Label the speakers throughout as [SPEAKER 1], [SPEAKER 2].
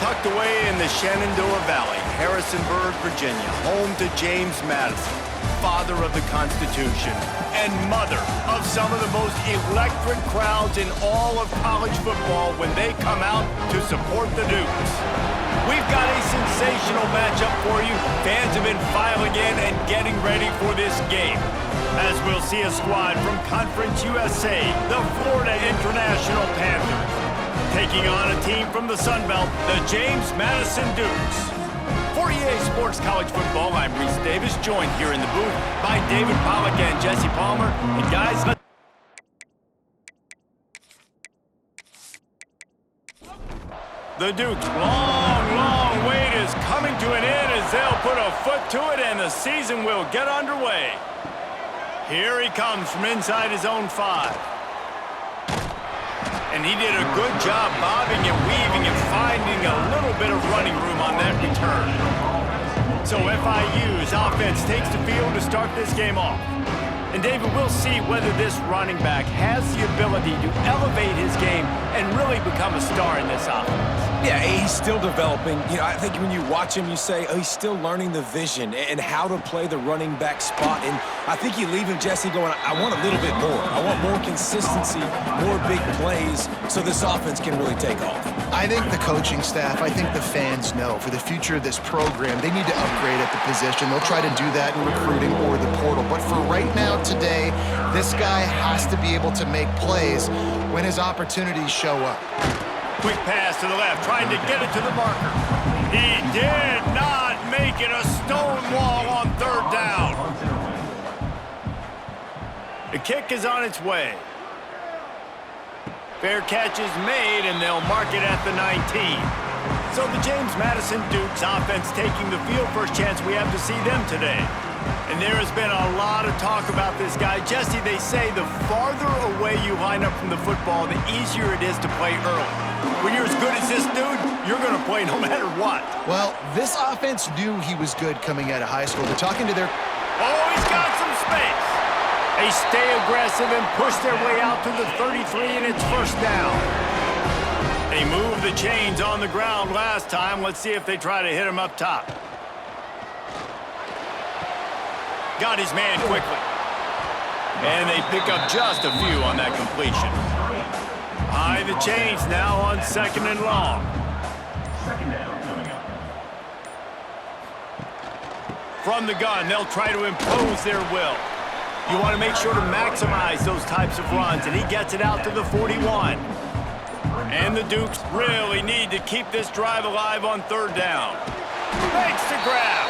[SPEAKER 1] tucked away in the Shenandoah Valley, Harrisonburg, Virginia, home to James Madison, father of the Constitution, and mother of some of the most electric crowds in all of college football when they come out to support the Dukes. We've got a sensational matchup for you. Fans have been filing in and getting ready for this game, as we'll see a squad from Conference USA, the Florida International Panthers, taking on a team from the Sun Belt, the James Madison Dukes. For EA Sports College Football, I'm Reese Davis, joined here in the booth by David Pollack and Jesse Palmer. And guys, the Dukes' long wait is coming to an end as they'll put a foot to it and the season will get underway. Here he comes from inside his own 5. And he did a good job bobbing and weaving and finding a little bit of running room on that return. So FIU's offense takes the field to start this game off. And David, we'll see whether this running back has the ability to elevate his game and really become a star in this offense.
[SPEAKER 2] Yeah, he's still developing. You know, I think when you watch him, you say, oh, he's still learning the vision and how to play the running back spot. And I think you leave him, Jesse, going, I want a little bit more. I want more consistency, more big plays, so this offense can really take off.
[SPEAKER 3] I think the coaching staff, I think the fans know for the future of this program, they need to upgrade at the position. They'll try to do that in recruiting or the portal. But for right now, today, this guy has to be able to make plays when his opportunities show up.
[SPEAKER 1] Quick pass to the left, trying to get it to the marker. He did not make it a stone wall on 3rd down. The kick is on its way. Fair catch is made, and they'll mark it at the 19. So the James Madison Dukes offense taking the field. First chance we have to see them today. And there has been a lot of talk about this guy. Jesse, they say the farther away you line up from the football, the easier it is to play early. When you're as good as this dude, you're going to play no matter what.
[SPEAKER 3] Well, this offense knew he was good coming out of high school. They're talking to their...
[SPEAKER 1] Oh, he's got some space. They stay aggressive and push their way out to the 33, and it's 1st down. They moved the chains on the ground last time. Let's see if they try to hit him up top. Got his man quickly. And they pick up just a few on that completion. High the chains now on 2nd and long. From the gun, they'll try to impose their will. You want to make sure to maximize those types of runs, and he gets it out to the 41. And the Dukes really need to keep this drive alive on 3rd down. Makes the grab.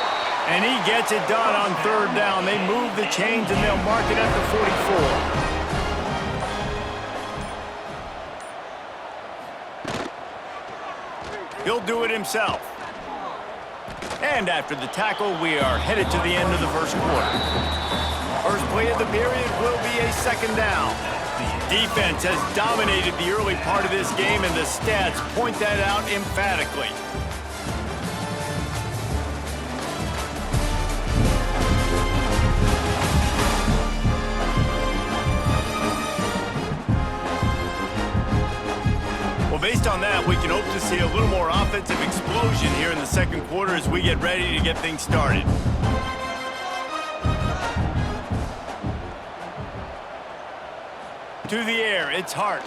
[SPEAKER 1] And he gets it done on 3rd down. They move the chains, and they'll mark it at the 44. He'll do it himself. And after the tackle, we are headed to the end of the 1st quarter. First play of the period will be a 2nd down. Defense has dominated the early part of this game, and the stats point that out emphatically. Well, based on that, we can hope to see a little more offensive explosion here in the 2nd quarter as we get ready to get things started. To the air, it's Hart.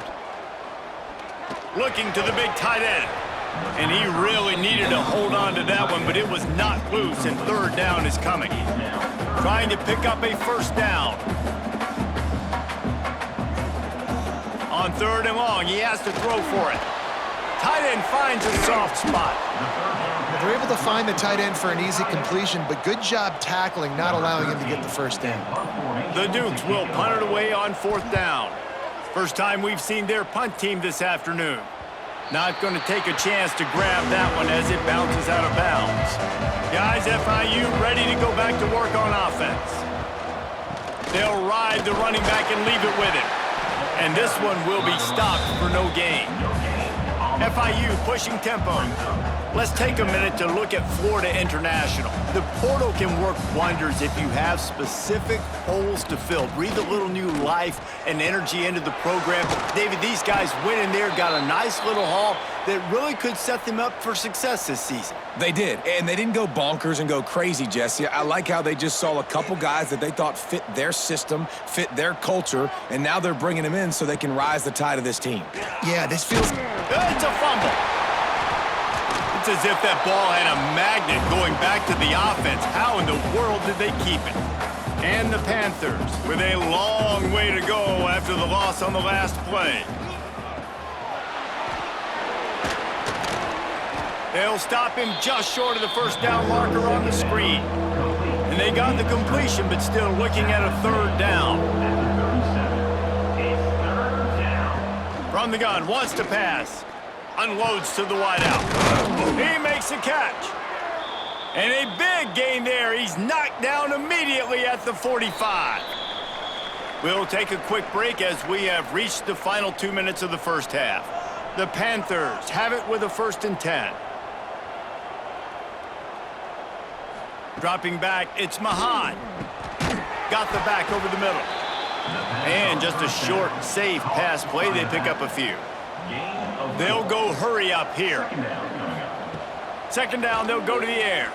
[SPEAKER 1] Looking to the big tight end. And he really needed to hold on to that one, but it was not loose, and 3rd down is coming. Trying to pick up a 1st down. On 3rd and long, he has to throw for it. Tight end finds a soft spot.
[SPEAKER 3] They're able to find the tight end for an easy completion, but good job tackling, not allowing him to get the 1st down.
[SPEAKER 1] The Dukes will punt it away on 4th down. First time we've seen their punt team this afternoon. Not going to take a chance to grab that one as it bounces out of bounds. Guys, FIU ready to go back to work on offense. They'll ride the running back and leave it with him. And this one will be stopped for no gain. FIU pushing tempo. Let's take a minute to look at Florida International. The portal can work wonders if you have specific holes to fill. Breathe a little new life and energy into the program. David, these guys went in there, got a nice little haul that really could set them up for success this season.
[SPEAKER 2] They did, and they didn't go bonkers and go crazy, Jesse. I like how they just saw a couple guys that they thought fit their system, fit their culture, and now they're bringing them in so they can rise the tide of this team.
[SPEAKER 3] Yeah, this feels...
[SPEAKER 1] It's a fumble. It's as if that ball had a magnet going back to the offense. How in the world did they keep it? And the Panthers with a long way to go after the loss on the last play. They'll stop him just short of the first down marker on the screen. And they got the completion, but still looking at a third down. From the gun, wants to pass. Unloads to the wideout. He makes a catch. And a big gain there. He's knocked down immediately at the 45. We'll take a quick break as we have reached the final 2 minutes of the first half. The Panthers have it with a 1st and 10. Dropping back, it's Mahan. Got the back over the middle. And just a short, safe pass play. They pick up a few. They'll go hurry up here. 2nd down, they'll go to the air.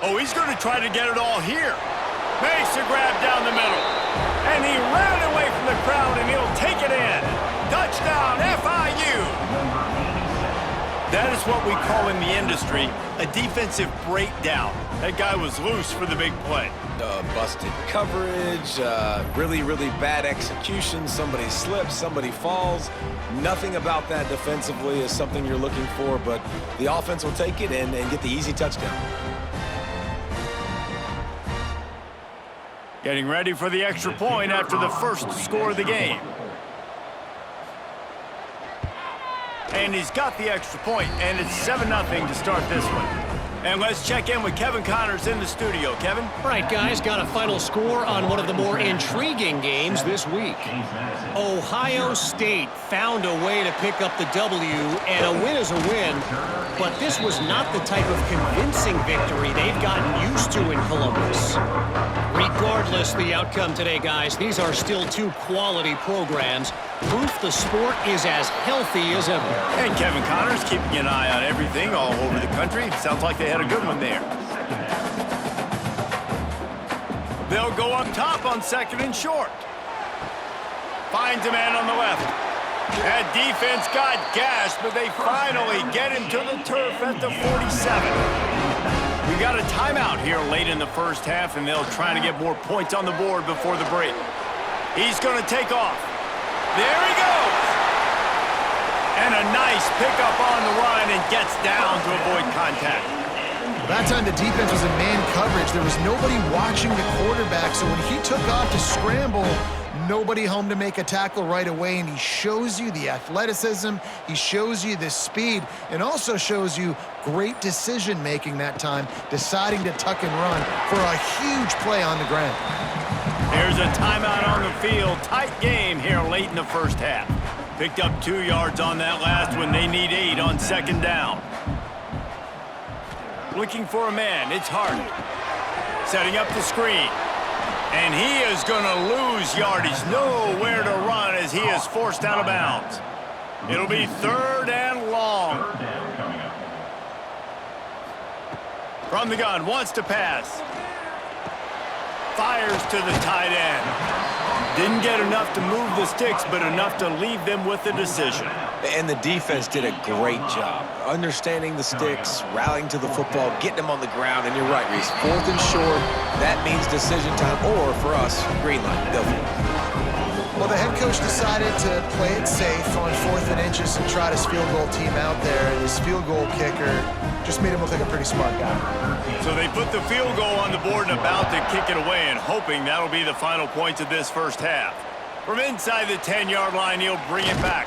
[SPEAKER 1] Oh, he's going to try to get it all here. Makes a grab down the middle. And he ran away from the crowd, and he'll take it in. Touchdown, FIU. That is what we call in the industry a defensive breakdown. That guy was loose for the big play.
[SPEAKER 2] Busted coverage, really, really bad execution. Somebody slips, somebody falls. Nothing about that defensively is something you're looking for, but the offense will take it and get the easy touchdown.
[SPEAKER 1] Getting ready for the extra point after the first score of the game. And he's got the extra point, and it's 7-0 to start this one. And let's check in with Kevin Connors in the studio. Kevin?
[SPEAKER 4] All right, guys, got a final score on one of the more intriguing games this week. Ohio State found a way to pick up the W, and a win is a win, but this was not the type of convincing victory they've gotten used to in Columbus. Regardless the outcome today, guys, these are still two quality programs. Proof the sport is as healthy as ever.
[SPEAKER 1] And Kevin Connors keeping an eye on everything all over the country. Sounds like they had a good one there. They'll go up top on 2nd and short. Finds a man on the left. That defense got gashed, but they finally get him to the turf at the 47. We got a timeout here late in the first half, and they'll try to get more points on the board before the break. He's going to take off. There he goes! And a nice pickup on the run and gets down to avoid contact.
[SPEAKER 3] That time the defense was in man coverage. There was nobody watching the quarterback, so when he took off to scramble, nobody home to make a tackle right away, and he shows you the athleticism, he shows you the speed, and also shows you great decision-making that time, deciding to tuck and run for a huge play on the ground.
[SPEAKER 1] There's a timeout on the field. Tight game here late in the first half. Picked up 2 yards on that last one. They need 8 on 2nd down. Looking for a man. It's Hart. Setting up the screen. And he is going to lose yardage. Nowhere to run as he is forced out of bounds. It'll be 3rd and long. From the gun, wants to pass. Fires to the tight end. Didn't get enough to move the sticks, but enough to leave them with the decision.
[SPEAKER 2] And the defense did a great job understanding the sticks, rallying to the football, getting them on the ground. And you're right, Reese, 4th and short, that means decision time, or for us, green light, go for it.
[SPEAKER 3] Well, the head coach decided to play it safe on 4th and inches and trot his field goal team out there, and his field goal kicker just made him look like a pretty smart guy.
[SPEAKER 1] So they put the field goal on the board and about to kick it away, and hoping that'll be the final points of this first half. From inside the 10-yard line, he'll bring it back.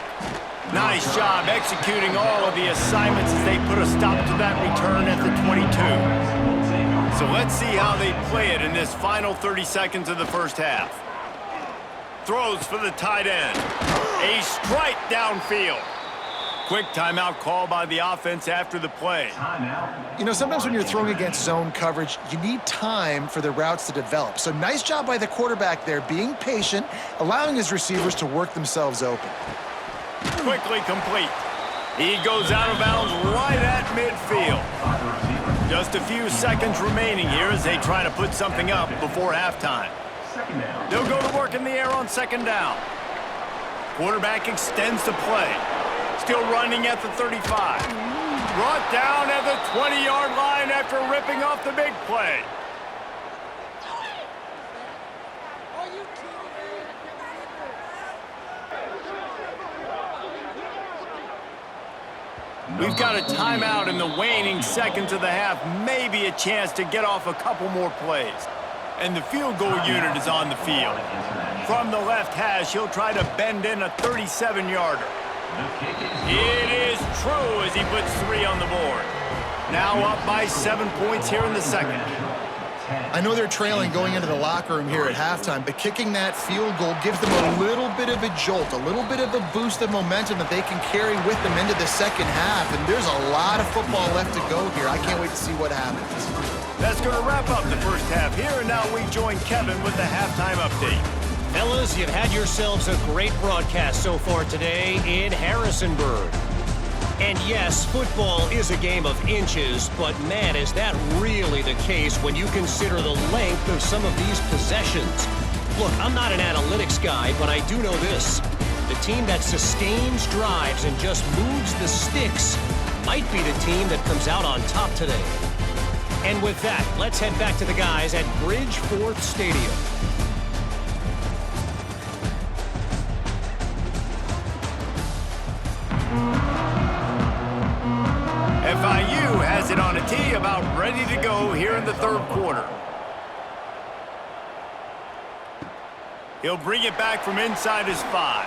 [SPEAKER 1] Nice job executing all of the assignments as they put a stop to that return at the 22. So let's see how they play it in this final 30 seconds of the first half. Throws for the tight end. A strike downfield. Quick timeout call by the offense after the play.
[SPEAKER 3] You know, sometimes when you're throwing against zone coverage, you need time for the routes to develop. So nice job by the quarterback there, being patient, allowing his receivers to work themselves open.
[SPEAKER 1] Quickly complete. He goes out of bounds right at midfield. Just a few seconds remaining here as they try to put something up before halftime. They'll go to work in the air on second down. Quarterback extends the play. Still running at the 35. Brought down at the 20-yard line after ripping off the big play. We've got a timeout in the waning seconds of the half. Maybe a chance to get off a couple more plays. And the field goal unit is on the field. From the left hash, he'll try to bend in a 37-yarder. It is true as he puts 3 on the board. Now up by 7 points here in the second.
[SPEAKER 3] I know they're trailing going into the locker room here at halftime, but kicking that field goal gives them a little bit of a jolt, a little bit of a boost of momentum that they can carry with them into the second half. And there's a lot of football left to go here. I can't wait to see what happens.
[SPEAKER 1] That's going to wrap up the first half here, and now we join Kevin with the halftime update.
[SPEAKER 4] Fellas, you've had yourselves a great broadcast so far today in Harrisonburg. And yes, football is a game of inches, but man, is that really the case when you consider the length of some of these possessions. Look, I'm not an analytics guy, but I do know this. The team that sustains drives and just moves the sticks might be the team that comes out on top today. And with that, let's head back to the guys at Bridgeforth Stadium.
[SPEAKER 1] FIU has it on a tee, about ready to go here in the third quarter. He'll bring it back from inside his 5.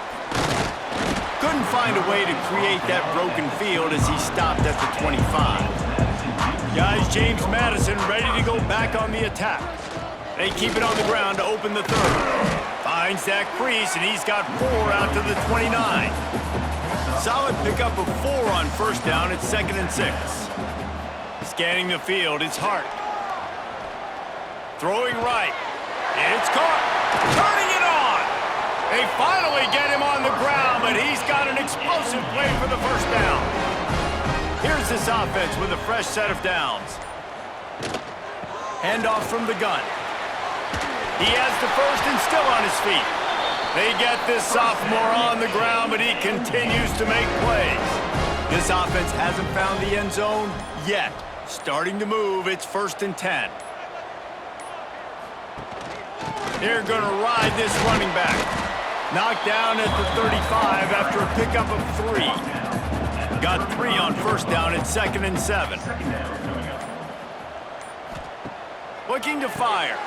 [SPEAKER 1] Couldn't find a way to create that broken field as he stopped at the 25. Guys, James Madison ready to go back on the attack. They keep it on the ground to open the third. Finds that crease, and he's got 4 out to the 29. Solid pickup of 4 on first down. It's 2nd and 6. Scanning the field, it's Hart. Throwing right. It's caught. Turning it on. They finally get him on the ground, but he's got an explosive play for the first down. Here's this offense with a fresh set of downs. Handoff from the gun. He has the first and still on his feet. They get this sophomore on the ground, but he continues to make plays. This offense hasn't found the end zone yet. Starting to move, it's 1st and 10. They're going to ride this running back. Knocked down at the 35 after a pickup of 3. Got 3 on first down, it's 2nd and 7. Looking to fire.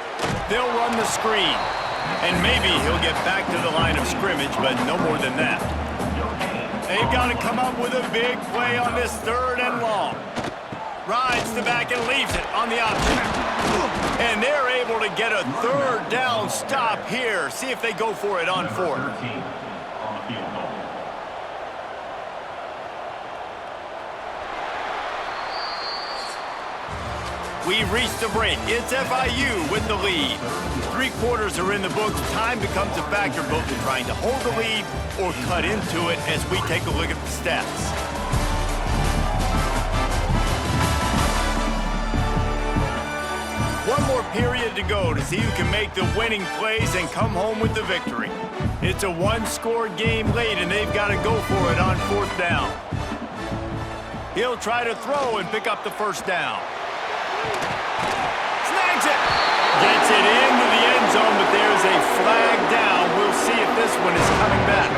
[SPEAKER 1] They'll run the screen. And maybe he'll get back to the line of scrimmage, but no more than that. They've got to come up with a big play on this 3rd and long. Rides the back and leaves it on the option. And they're able to get a 3rd down stop here. See if they go for it on 4th. We've reached the break. It's FIU with the lead. 3 quarters are in the books. Time becomes a factor both in trying to hold the lead or cut into it as we take a look at the stats. One more period to go to see who can make the winning plays and come home with the victory. It's a 1-score game late, and they've got to go for it on 4th down. He'll try to throw and pick up the first down. Snags it. Gets it into the end zone, but there's a flag down. We'll see if this one is coming back.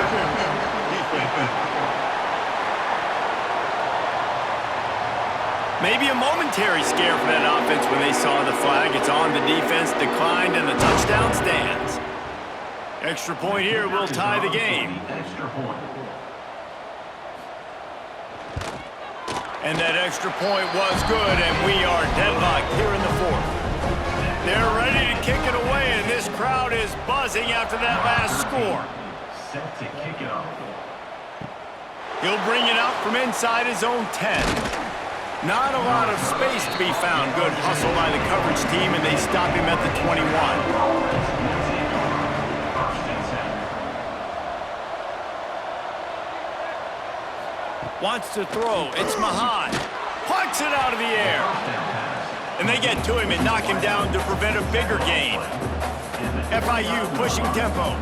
[SPEAKER 1] Maybe a momentary scare for that offense when they saw the flag. It's on, the defense declined, and the touchdown stands. Extra point here will tie the game. And that extra point was good, and we are deadlocked here in the 4th. They're ready to kick it away, and this crowd is buzzing after that last score.
[SPEAKER 5] Set to kick it off.
[SPEAKER 1] He'll bring it out from inside his own 10. Not a lot of space to be found. Good hustle by the coverage team, and they stop him at the 21. Wants to throw. It's Mahan. Plucks it out of the air. And they get to him and knock him down to prevent a bigger gain. FIU pushing tempo.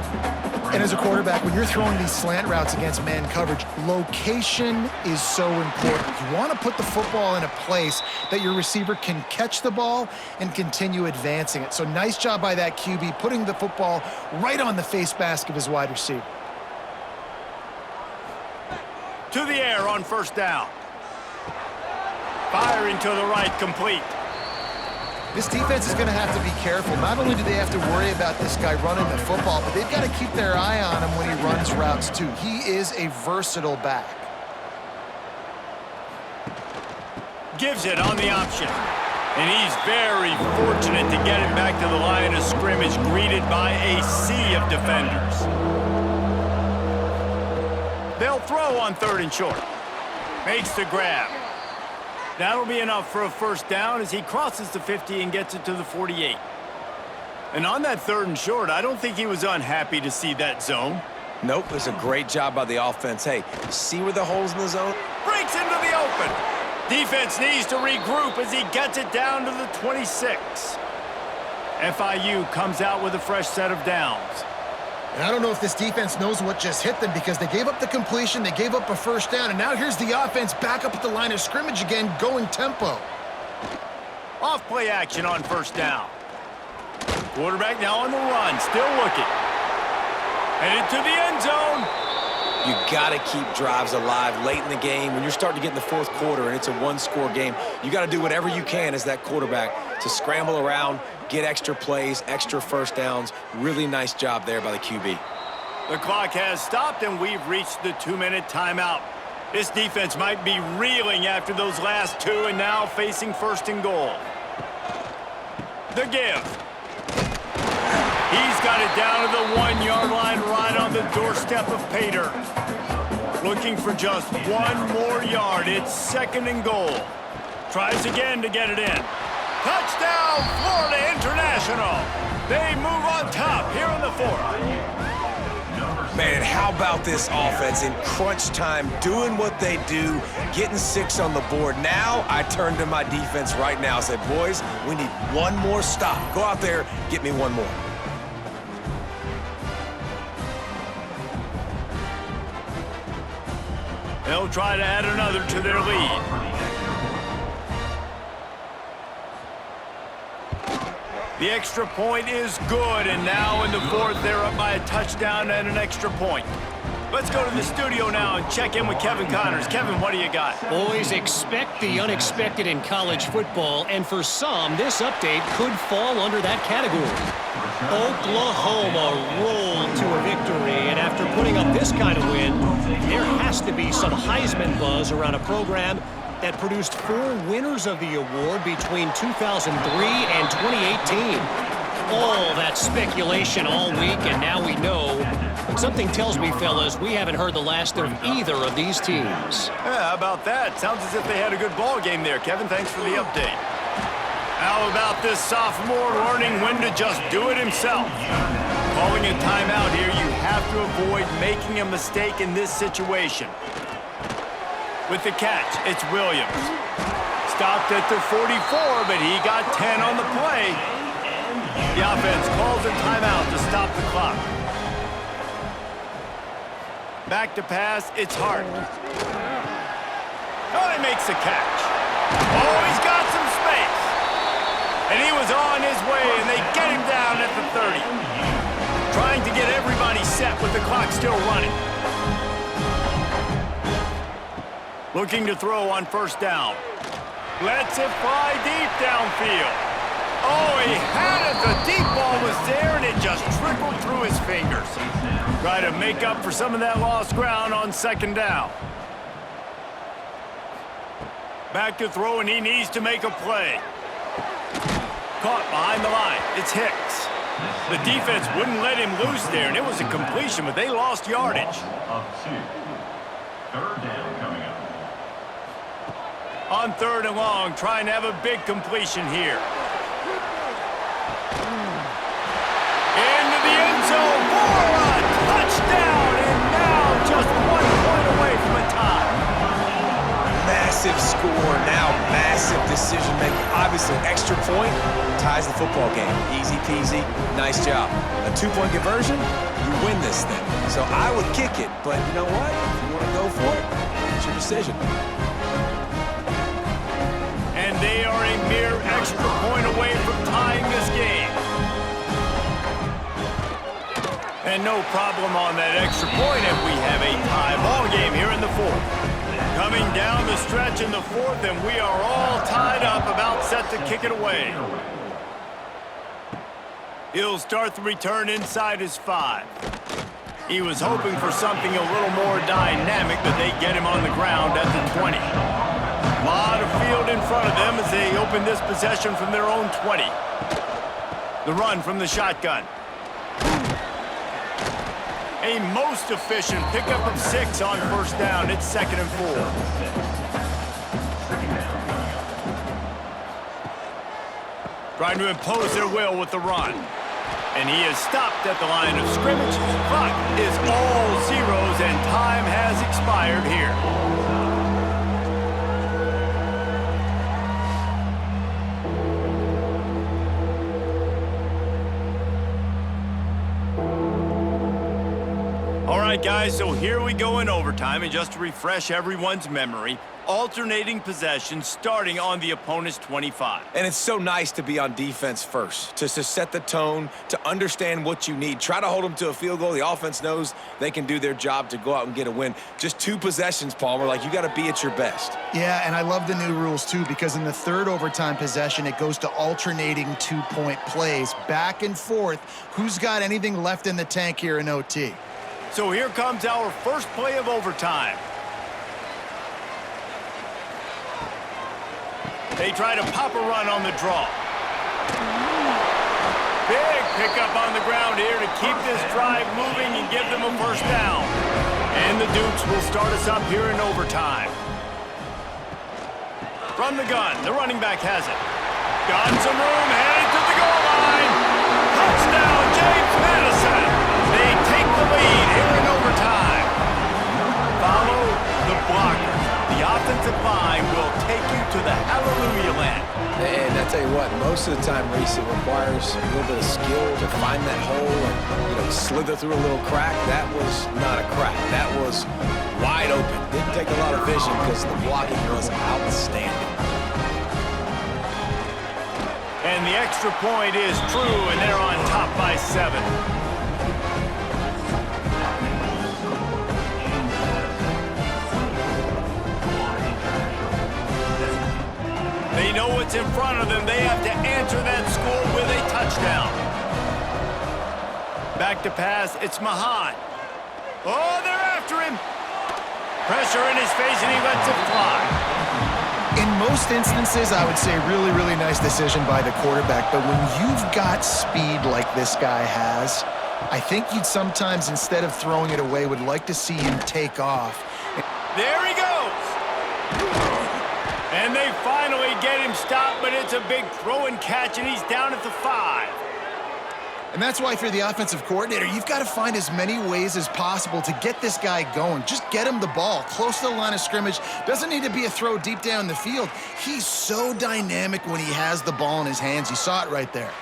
[SPEAKER 3] And as a quarterback, when you're throwing these slant routes against man coverage, location is so important. You want to put the football in a place that your receiver can catch the ball and continue advancing it. So nice job by that QB, putting the football right on the face mask of his wide receiver.
[SPEAKER 1] To the air on first down. Firing to the right, complete.
[SPEAKER 3] This defense is going to have to be careful. Not only do they have to worry about this guy running the football, but they've got to keep their eye on him when he runs routes too. He is a versatile back.
[SPEAKER 1] Gives it on the option. And he's very fortunate to get it back to the line of scrimmage, greeted by a sea of defenders. They'll throw on 3rd and short. Makes the grab. That'll be enough for a first down as he crosses the 50 and gets it to the 48. And on that 3rd and short, I don't think he was unhappy to see that zone.
[SPEAKER 2] Nope, it was a great job by the offense. Hey, see where the holes in the zone?
[SPEAKER 1] Breaks into the open. Defense needs to regroup as he gets it down to the 26. FIU comes out with a fresh set of downs.
[SPEAKER 3] And I don't know if this defense knows what just hit them because they gave up the completion, they gave up a first down, and now here's the offense back up at the line of scrimmage again, going tempo.
[SPEAKER 1] Off play action on first down. Quarterback now on the run, still looking. Headed to the end zone.
[SPEAKER 2] You got to keep drives alive late in the game. When you're starting to get in the 4th quarter and it's a one-score game, you got to do whatever you can as that quarterback to scramble around, get extra plays, extra first downs. Really nice job there by the QB.
[SPEAKER 1] The clock has stopped, and we've reached the 2-minute timeout. This defense might be reeling after those last 2 and now facing 1st and goal. The give. He's got it down to the 1-yard line right on the doorstep of Pater. Looking for just 1 more yard. It's 2nd and goal. Tries again to get it in. Touchdown, Florida International. They move on top here in the 4th.
[SPEAKER 2] Man, how about this offense in crunch time, doing what they do, getting 6 on the board. Now I turn to my defense right now and said, boys, we need 1 more stop. Go out there, get me 1 more.
[SPEAKER 1] They'll try to add another to their lead. The extra point is good, and now in the 4th, they're up by a touchdown and an extra point. Let's go to the studio now and check in with Kevin Connors. Kevin, what do you got?
[SPEAKER 4] Boys, expect the unexpected in college football, and for some, this update could fall under that category. Oklahoma rolled to a victory, and after putting up this kind of win, there has to be some Heisman buzz around a program that produced 4 winners of the award between 2003 and 2018. All that speculation all week, and now we know. But something tells me, fellas, we haven't heard the last of either of these teams.
[SPEAKER 1] Yeah, how about that? Sounds as if they had a good ball game there. Kevin, thanks for the update. How about this sophomore learning when to just do it himself? Calling a timeout here, you have to avoid making a mistake in this situation. With the catch, it's Williams. Stopped at the 44, but he got 10 on the play. The offense calls a timeout to stop the clock. Back to pass, it's Hart. Oh, he makes the catch. Oh, he's got some space. And he was on his way, and they get him down at the 30. Trying to get everybody set with the clock still running. Looking to throw on first down. Lets it fly deep downfield. Oh, he had it. The deep ball was there, and it just trickled through his fingers. Try to make up for some of that lost ground on 2nd down. Back to throw, and he needs to make a play. Caught behind the line. It's Hicks. The defense wouldn't let him loose there, and it was a completion, but they lost yardage. On 3rd and long, trying to have a big completion here. Into the end zone for a touchdown, and now just 1 point away from a tie.
[SPEAKER 2] Massive score, now massive decision-making. Obviously, extra point ties the football game. Easy peasy, nice job. A 2-point conversion, you win this thing. So I would kick it, but you know what? If you want to go for it, it's your decision.
[SPEAKER 1] And they are a mere extra point away from tying this game. And no problem on that extra point if we have a tie ball game here in the 4th. Coming down the stretch in the 4th, and we are all tied up, about set to kick it away. He'll start the return inside his 5. He was hoping for something a little more dynamic, but they get him on the ground at the 20. A lot of field in front of them as they open this possession from their own 20. The run from the shotgun. A most efficient pickup of 6 on 1st down. It's 2nd and 4. Trying to impose their will with the run. And he is stopped at the line of scrimmage. Clock is all zeros, and time has expired here. All right, guys, so here we go in overtime, and just to refresh everyone's memory, alternating possession starting on the opponent's 25.
[SPEAKER 2] And it's so nice to be on defense first, to set the tone, to understand what you need. Try to hold them to a field goal. The offense knows they can do their job to go out and get a win. Just 2 possessions, Palmer. Like, you got to be at your best.
[SPEAKER 3] Yeah, and I love the new rules, too, because in the 3rd overtime possession, it goes to alternating 2-point plays. Back and forth. Who's got anything left in the tank here in OT?
[SPEAKER 1] So here comes our first play of overtime. They try to pop a run on the draw. Big pickup on the ground here to keep this drive moving and give them a 1st down. And the Dukes will start us up here in overtime. From the gun, the running back has it. Got some room, headed to the goal line. Touchdown, James Madison. They take the lead here in overtime. Follow the blocker. The offensive line will take you to the hallelujah land.
[SPEAKER 2] And I tell you what, most of the time, Reese, it requires a little bit of skill to find that hole and, slither through a little crack. That was not a crack. That was wide open. Didn't take a lot of vision because the blocking was outstanding.
[SPEAKER 1] And the extra point is true, and they're on top by 7. They know what's in front of them. They have to answer that score with a touchdown. Back to pass. It's Mahan. Oh, they're after him. Pressure in his face, and he lets it fly.
[SPEAKER 3] In most instances, I would say really, really nice decision by the quarterback. But when you've got speed like this guy has, I think you'd sometimes, instead of throwing it away, would like to see him take off.
[SPEAKER 1] There he goes. And they finally get him stopped, but it's a big throw and catch, and he's down at the 5.
[SPEAKER 3] And that's why, if you're the offensive coordinator, you've got to find as many ways as possible to get this guy going. Just get him the ball close to the line of scrimmage. Doesn't need to be a throw deep down the field. He's so dynamic when he has the ball in his hands. You saw it right there.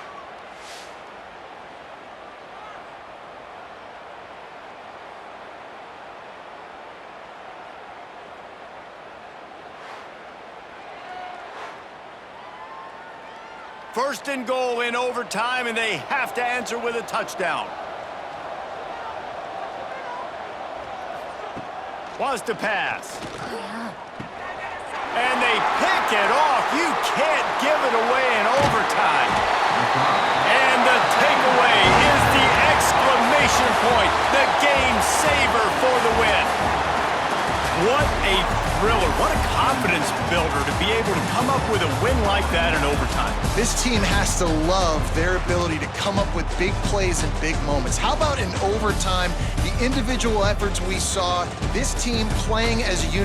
[SPEAKER 1] First and goal in overtime, and they have to answer with a touchdown. Wants to pass. And they pick it off. You can't give it away in overtime. And the takeaway is the exclamation point, the game saver for the win. What a thriller. What a confidence builder to be able to come up with a win like that in overtime.
[SPEAKER 3] This team has to love their ability to come up with big plays and big moments. How about in overtime, the individual efforts we saw, this team playing as a unit?